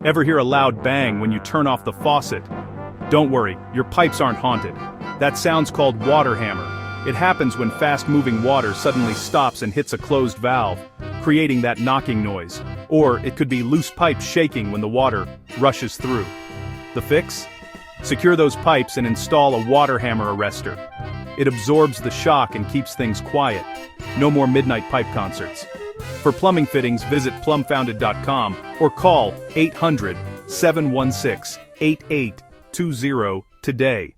Ever hear a loud bang when you turn off the faucet? Don't worry, your pipes aren't haunted. That sound's called water hammer. It happens when fast-moving water suddenly stops and hits a closed valve, creating that knocking noise. Or it could be loose pipes shaking when the water rushes through. The fix? Secure those pipes and install a water hammer arrestor. It absorbs the shock and keeps things quiet. No more midnight pipe concerts. For plumbing fittings, visit plumfounded.com or call 800-716-8820 today.